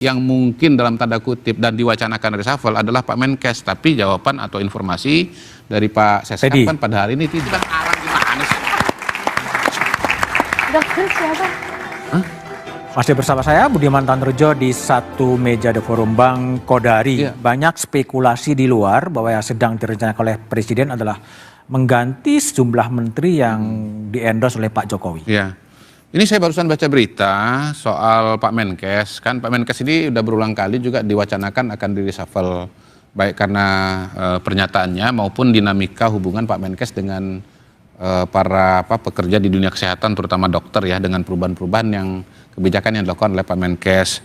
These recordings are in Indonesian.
yang mungkin dalam tanda kutip dan diwacanakan reshuffle adalah Pak Menkes, tapi jawaban atau informasi dari Pak Seskap kan pada hari ini tidak. Arang gimana sih? Dokter siapa? Hah? Masih bersama saya Budiman Tanrejo di satu meja The Forum Bang Kodari. Iya. Banyak spekulasi di luar bahwa yang sedang direncanakan oleh Presiden adalah mengganti sejumlah menteri yang di-endorse oleh Pak Jokowi. Iya. Ini saya barusan baca berita soal Pak Menkes. Kan Pak Menkes ini udah berulang kali juga diwacanakan akan di-reshuffle. Baik karena pernyataannya maupun dinamika hubungan Pak Menkes dengan para pekerja di dunia kesehatan, terutama dokter ya, dengan perubahan-perubahan yang kebijakan yang dilakukan oleh Pak Menkes.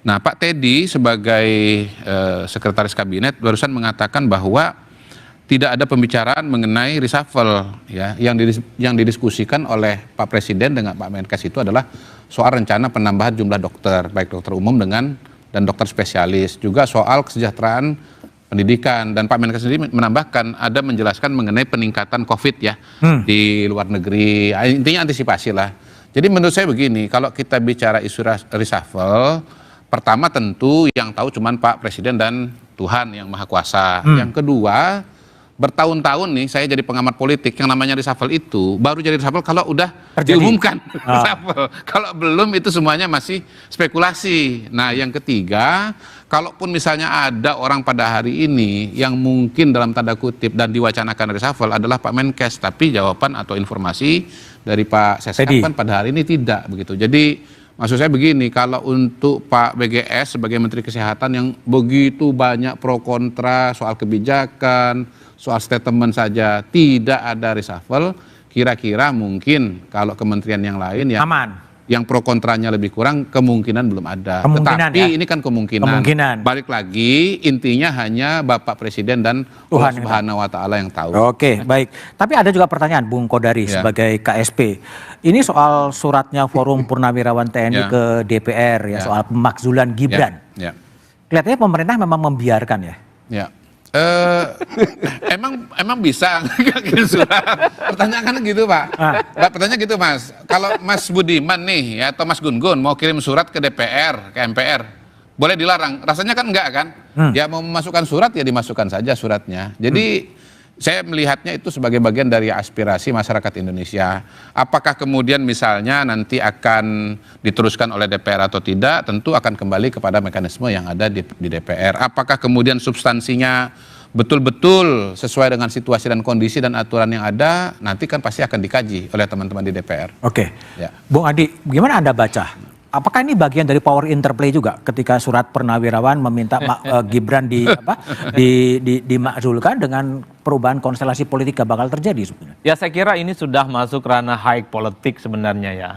Nah, Pak Teddy sebagai sekretaris kabinet barusan mengatakan bahwa tidak ada pembicaraan mengenai reshuffle ya, yang didiskusikan oleh Pak Presiden dengan Pak Menkes itu adalah soal rencana penambahan jumlah dokter, baik dokter umum dan dokter spesialis, juga soal kesejahteraan pendidikan, dan Pak Menkes sendiri menambahkan ada menjelaskan mengenai peningkatan COVID ya di luar negeri, intinya antisipasi lah. Jadi menurut saya begini, kalau kita bicara isu reshuffle, pertama tentu yang tahu cuman Pak Presiden dan Tuhan yang Maha Kuasa. Yang kedua, bertahun-tahun nih saya jadi pengamat politik, yang namanya reshuffle itu baru jadi reshuffle kalau udah diumumkan reshuffle. Kalau belum itu semuanya masih spekulasi. Nah, yang ketiga, kalaupun misalnya ada orang pada hari ini yang mungkin dalam tanda kutip dan diwacanakan reshuffle adalah Pak Menkes, tapi jawaban atau informasi dari Pak Seskap kan pada hari ini tidak begitu. Jadi maksud saya begini, kalau untuk Pak BGS sebagai Menteri Kesehatan yang begitu banyak pro kontra soal kebijakan, soal statement saja tidak ada reshuffle, kira-kira mungkin kalau kementerian yang lain yang aman, yang pro kontranya lebih kurang, kemungkinan belum ada. Tetapi ya, ini kan kemungkinan. Balik lagi, intinya hanya Bapak Presiden dan Tuhan Subhanahu wa Ta'ala yang tahu. Oke, baik. Tapi ada juga pertanyaan Bung Kodari sebagai KSP. Ini soal suratnya Forum Purnawirawan TNI ke DPR ya, soal pemakzulan Gibran. Kelihatannya pemerintah memang membiarkan ya. Ya. Emang bisa kirim surat? Pertanyaan gitu Pak. Pertanyaan gitu Mas. Kalau Mas Budiman nih ya, atau Mas Gun-Gun mau kirim surat ke DPR, ke MPR, boleh dilarang? Rasanya kan enggak kan? Ya mau memasukkan surat ya dimasukkan saja suratnya. Jadi saya melihatnya itu sebagai bagian dari aspirasi masyarakat Indonesia. Apakah kemudian misalnya nanti akan diteruskan oleh DPR atau tidak, tentu akan kembali kepada mekanisme yang ada di DPR. Apakah kemudian substansinya betul-betul sesuai dengan situasi dan kondisi dan aturan yang ada, nanti kan pasti akan dikaji oleh teman-teman di DPR. Oke. Ya. Bung Adi, gimana Anda baca? Apakah ini bagian dari power interplay juga ketika surat Purnawirawan meminta Gibran dimakzulkan dengan perubahan konstelasi politik yang bakal terjadi sebenarnya? Ya, saya kira ini sudah masuk ranah high politik sebenarnya ya.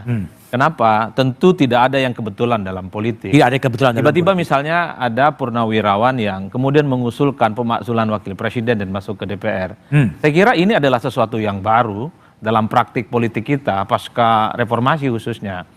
Kenapa? Tentu tidak ada yang kebetulan dalam politik. Tidak ada kebetulan. Tiba-tiba misalnya ada Purnawirawan yang kemudian mengusulkan pemakzulan wakil presiden dan masuk ke DPR. Saya kira ini adalah sesuatu yang baru dalam praktik politik kita pasca reformasi khususnya.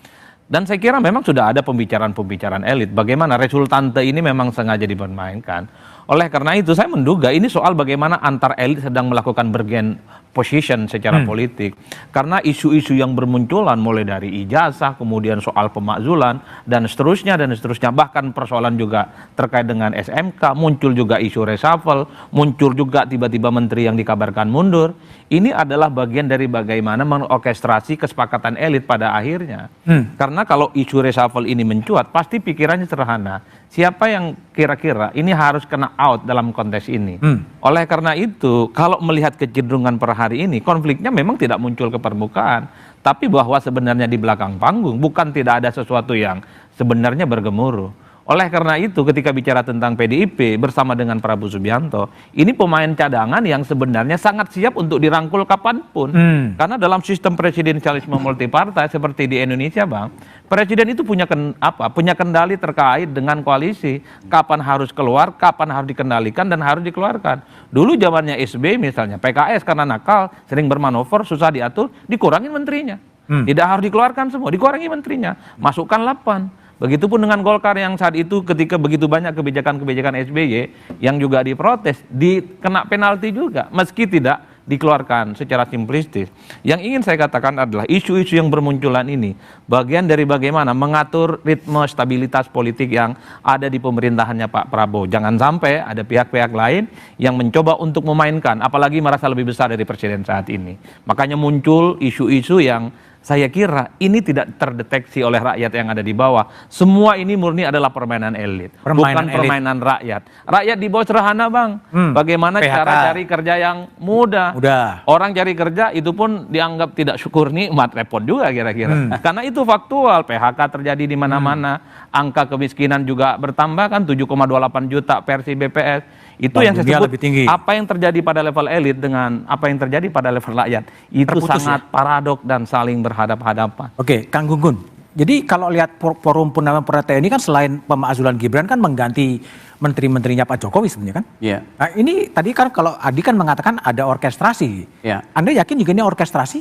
Dan saya kira memang sudah ada pembicaraan-pembicaraan elit. Bagaimana resultante ini memang sengaja dipermainkan. Oleh karena itu saya menduga ini soal bagaimana antar elit sedang melakukan bergen position secara politik. Karena isu-isu yang bermunculan mulai dari ijazah, kemudian soal pemakzulan, dan seterusnya. Bahkan persoalan juga terkait dengan SMK, muncul juga isu reshuffle, muncul juga tiba-tiba menteri yang dikabarkan mundur. Ini adalah bagian dari bagaimana mengorkestrasi kesepakatan elit pada akhirnya. Karena kalau isu reshuffle ini mencuat, pasti pikirannya sederhana. Siapa yang kira-kira ini harus kena out dalam konteks ini. Oleh karena itu, kalau melihat kecenderungan per hari ini, konfliknya memang tidak muncul ke permukaan. Tapi bahwa sebenarnya di belakang panggung, bukan tidak ada sesuatu yang sebenarnya bergemuruh. Oleh karena itu ketika bicara tentang PDIP bersama dengan Prabowo Subianto, ini pemain cadangan yang sebenarnya sangat siap untuk dirangkul kapanpun. Karena dalam sistem presidensialisme multipartai seperti di Indonesia Bang, presiden itu punya kendali terkait dengan koalisi. Kapan harus keluar, kapan harus dikendalikan dan harus dikeluarkan. Dulu zamannya SBY misalnya, PKS karena nakal, sering bermanuver, susah diatur, dikurangin menterinya. Tidak harus dikeluarkan semua, dikurangi menterinya, masukkan 8. Begitupun dengan Golkar yang saat itu ketika begitu banyak kebijakan-kebijakan SBY yang juga diprotes, dikena penalti juga. Meski tidak dikeluarkan secara simplistis. Yang ingin saya katakan adalah isu-isu yang bermunculan ini bagian dari bagaimana mengatur ritme stabilitas politik yang ada di pemerintahannya Pak Prabowo. Jangan sampai ada pihak-pihak lain yang mencoba untuk memainkan, apalagi merasa lebih besar dari presiden saat ini. Makanya muncul isu-isu yang saya kira ini tidak terdeteksi oleh rakyat yang ada di bawah. Semua ini murni adalah permainan elit, bukan permainan rakyat. Rakyat di bawah sederhana, Bang. Bagaimana PHK. Cara cari kerja yang mudah. Orang cari kerja itu pun dianggap tidak syukur nikmat, repot juga kira-kira. Karena itu faktual, PHK terjadi di mana-mana. Angka kemiskinan juga bertambah kan 7,28 juta versi BPS. Itu yang saya sebut apa yang terjadi pada level elit dengan apa yang terjadi pada level rakyat. Itu sangat paradok dan saling berhadap-hadapan. Oke, Kang Gunggun. Jadi kalau lihat forum Purnama Purnama ini kan selain pemakzulan Gibran kan mengganti menteri-menterinya Pak Jokowi sebenarnya kan? Iya. Nah, ini tadi kan kalau Adi kan mengatakan ada orkestrasi. Iya. Anda yakin juga ini orkestrasi?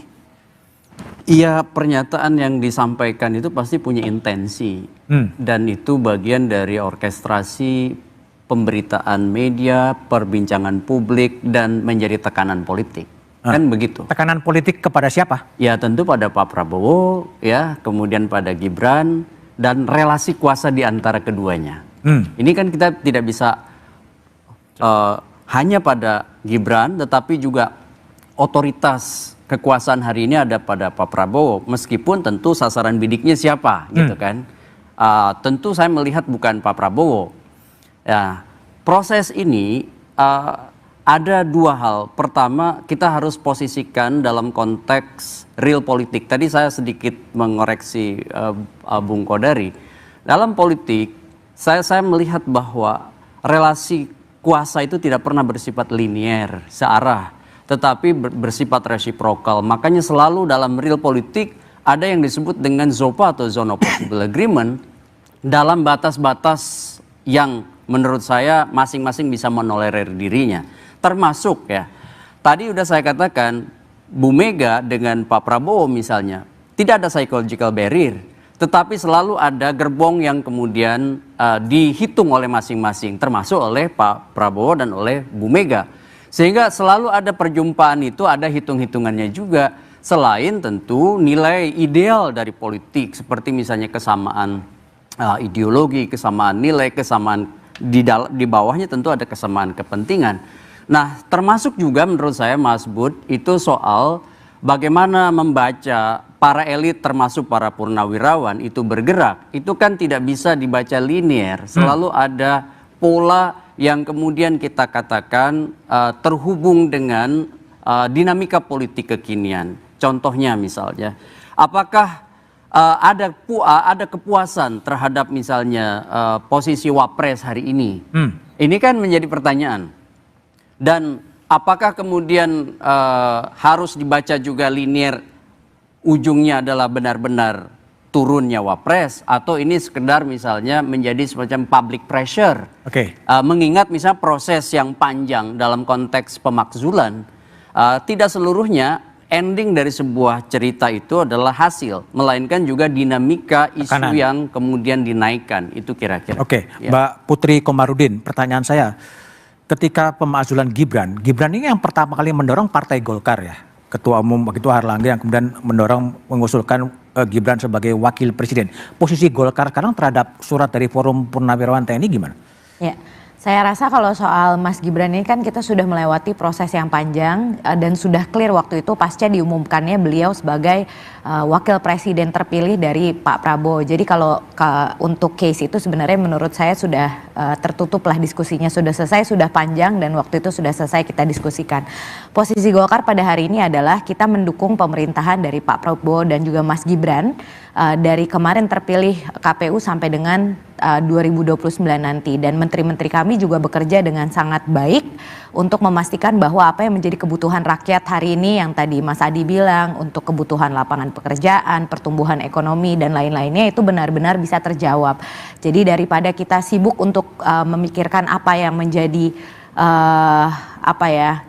Iya, pernyataan yang disampaikan itu pasti punya intensi. Dan itu bagian dari orkestrasi pemberitaan media, perbincangan publik, dan menjadi tekanan politik. Kan begitu. Tekanan politik kepada siapa? Ya tentu pada Pak Prabowo, ya, kemudian pada Gibran, dan relasi kuasa di antara keduanya. Ini kan kita tidak bisa hanya pada Gibran, tetapi juga otoritas kekuasaan hari ini ada pada Pak Prabowo, meskipun tentu sasaran bidiknya siapa, gitu kan. Tentu saya melihat bukan Pak Prabowo. Ya, proses ini ada dua hal. Pertama, kita harus posisikan dalam konteks real politik. Tadi saya sedikit mengoreksi Bung Kodari. Dalam politik, saya melihat bahwa relasi kuasa itu tidak pernah bersifat linier, searah, tetapi bersifat resiprokal. Makanya selalu dalam real politik ada yang disebut dengan ZOPA atau Zone of Possible Agreement dalam batas-batas yang menurut saya masing-masing bisa menolerir dirinya. Termasuk ya, tadi udah saya katakan Bu Mega dengan Pak Prabowo misalnya, tidak ada psychological barrier, tetapi selalu ada gerbong yang kemudian dihitung oleh masing-masing, termasuk oleh Pak Prabowo dan oleh Bu Mega. Sehingga selalu ada perjumpaan itu, ada hitung-hitungannya juga, selain tentu nilai ideal dari politik, seperti misalnya kesamaan ideologi, kesamaan nilai, kesamaan di bawahnya tentu ada kesamaan kepentingan. Nah, termasuk juga menurut saya Mas Bud itu soal bagaimana membaca para elit termasuk para purnawirawan itu bergerak. Itu kan tidak bisa dibaca linear, selalu ada pola yang kemudian kita katakan terhubung dengan dinamika politik kekinian. Contohnya misalnya, apakah ada kepuasan terhadap misalnya posisi Wapres hari ini? Ini kan menjadi pertanyaan. Dan apakah kemudian harus dibaca juga linear, ujungnya adalah benar-benar turunnya Wapres, atau ini sekedar misalnya menjadi semacam public pressure? Mengingat misalnya proses yang panjang dalam konteks pemakzulan, tidak seluruhnya ending dari sebuah cerita itu adalah hasil, melainkan juga dinamika isu yang kemudian dinaikkan. Itu kira-kira. Ya. Mbak Putri Komarudin, pertanyaan saya, ketika pemakzulan Gibran ini yang pertama kali mendorong Partai Golkar ya, Ketua Umum begitu Airlangga yang kemudian mengusulkan Gibran sebagai wakil presiden. Posisi Golkar sekarang terhadap surat dari Forum Purnawirawan TNI gimana? Ya. Saya rasa kalau soal Mas Gibran ini kan kita sudah melewati proses yang panjang dan sudah clear waktu itu pasca diumumkannya beliau sebagai wakil presiden terpilih dari Pak Prabowo. Jadi kalau untuk case itu sebenarnya menurut saya sudah tertutup lah diskusinya, sudah selesai, sudah panjang dan waktu itu sudah selesai kita diskusikan. Posisi Golkar pada hari ini adalah kita mendukung pemerintahan dari Pak Prabowo dan juga Mas Gibran dari kemarin terpilih KPU sampai dengan 2029 nanti, dan menteri-menteri kami juga bekerja dengan sangat baik untuk memastikan bahwa apa yang menjadi kebutuhan rakyat hari ini yang tadi Mas Adi bilang untuk kebutuhan lapangan pekerjaan, pertumbuhan ekonomi dan lain-lainnya itu benar-benar bisa terjawab. Jadi daripada kita sibuk untuk memikirkan apa yang menjadi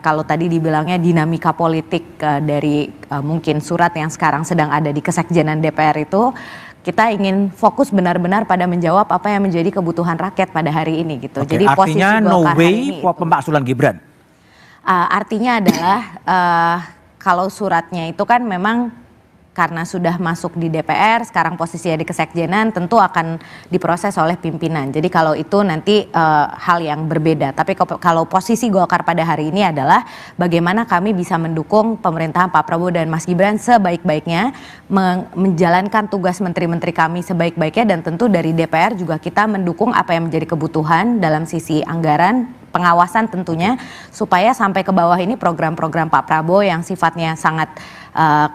kalau tadi dibilangnya dinamika politik dari mungkin surat yang sekarang sedang ada di Kesekjenan DPR itu, kita ingin fokus benar-benar pada menjawab apa yang menjadi kebutuhan rakyat pada hari ini gitu. Jadi artinya posisi no Golkar way hari ini pemakzulan Gibran. Artinya adalah kalau suratnya itu kan memang karena sudah masuk di DPR, sekarang posisinya di Kesekjenan, tentu akan diproses oleh pimpinan. Jadi kalau itu nanti hal yang berbeda. Tapi kalau posisi Golkar pada hari ini adalah bagaimana kami bisa mendukung pemerintahan Pak Prabowo dan Mas Gibran sebaik-baiknya, menjalankan tugas menteri-menteri kami sebaik-baiknya, dan tentu dari DPR juga kita mendukung apa yang menjadi kebutuhan dalam sisi anggaran, pengawasan tentunya, supaya sampai ke bawah ini program-program Pak Prabowo yang sifatnya sangat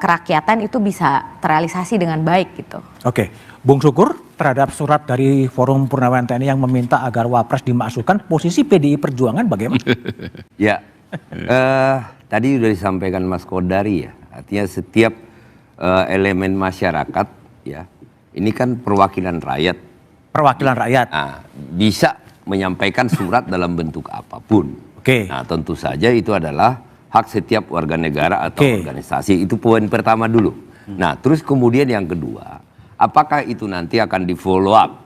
kerakyatan itu bisa terrealisasi dengan baik gitu. Oke, Bung Sukur, terhadap surat dari Forum Purnawirawan TNI yang meminta agar Wapres dimasukkan, posisi PDI Perjuangan bagaimana? Ya, tadi sudah disampaikan Mas Kodari ya, artinya setiap elemen masyarakat ya, ini kan perwakilan rakyat. Perwakilan rakyat. Nah, bisa menyampaikan surat dalam bentuk apapun. Oke. Nah, tentu saja itu adalah hak setiap warga negara atau organisasi. Itu poin pertama dulu. Nah, terus kemudian yang kedua, apakah itu nanti akan di follow up?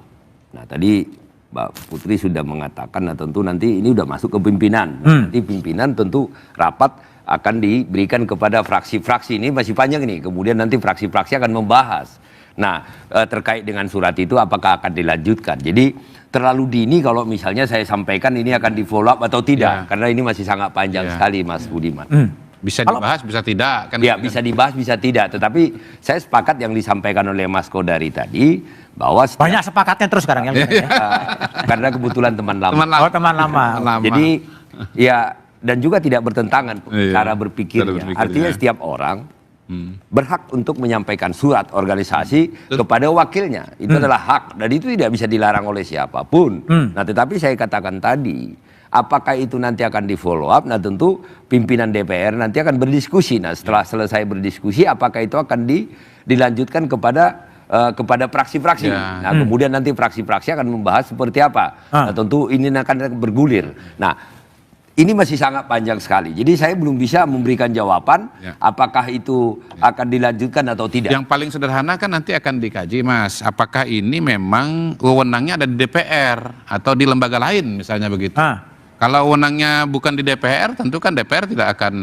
Nah, tadi Mbak Putri sudah mengatakan, nah tentu nanti ini udah masuk ke pimpinan. Nah, nanti pimpinan tentu rapat akan diberikan kepada fraksi-fraksi. Ini masih panjang ini. Kemudian nanti fraksi-fraksi akan membahas. Nah, terkait dengan surat itu apakah akan dilanjutkan? Jadi terlalu dini kalau misalnya saya sampaikan ini akan di follow up atau tidak, karena ini masih sangat panjang sekali, Mas Budiman. Bisa dibahas, bisa tidak. Kan ya, bisa dibahas, bisa tidak. Tetapi saya sepakat yang disampaikan oleh Mas Kodari tadi, bahwa banyak sepakatnya terus sekarang ya. Karena kebetulan teman lama. Oh, teman lama. Jadi ya, dan juga tidak bertentangan cara berpikirnya. Artinya setiap orang berhak untuk menyampaikan surat organisasi kepada wakilnya. Itu adalah hak, dan itu tidak bisa dilarang oleh siapapun. Nah, tetapi saya katakan tadi, apakah itu nanti akan di follow up? Nah, tentu pimpinan DPR nanti akan berdiskusi. Nah, setelah selesai berdiskusi, apakah itu akan dilanjutkan kepada fraksi-fraksi. Nah, kemudian nanti fraksi-fraksi akan membahas seperti apa. Nah, tentu ini akan bergulir. Nah, ini masih sangat panjang sekali. Jadi saya belum bisa memberikan jawaban apakah itu akan dilanjutkan atau tidak. Yang paling sederhana kan nanti akan dikaji, Mas. Apakah ini memang wewenangnya ada di DPR atau di lembaga lain misalnya begitu. Kalau wewenangnya bukan di DPR, tentu kan DPR tidak akan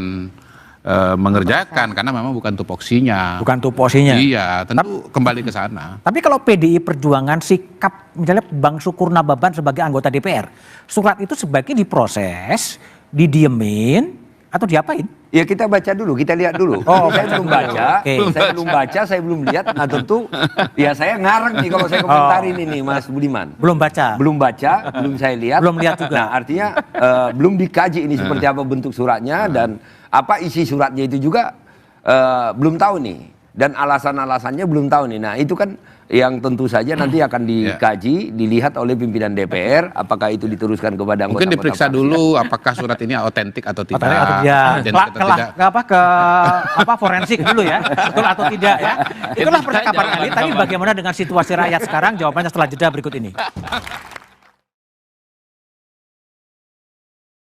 mengerjakan karena memang bukan tupoksinya. Bukan tupoksinya. Iya, tentu kembali ke sana. Tapi kalau PDI Perjuangan sikap misalnya Bang Sukur Nababan sebagai anggota DPR, surat itu sebaiknya diproses, didiemin, atau diapain? Ya, kita baca dulu, kita lihat dulu. Saya belum baca, saya belum baca, saya belum lihat. Nah, tentu ya saya ngarang nih kalau saya komentarin ini, Mas Budiman. Belum baca? Belum baca, belum saya lihat. Belum lihat juga? Nah, artinya belum dikaji ini seperti apa bentuk suratnya dan apa isi suratnya itu juga belum tahu nih. Dan alasan-alasannya belum tahu nih. Nah, itu kan yang tentu saja nanti akan dikaji, dilihat oleh pimpinan DPR, apakah itu diteruskan kepada anggota. Mungkin diperiksa dulu apakah surat ini autentik atau tidak. Forensik dulu ya, betul atau tidak ya. Itulah percakapan elit. Tapi bagaimana dengan situasi rakyat sekarang? Jawabannya setelah jeda berikut ini.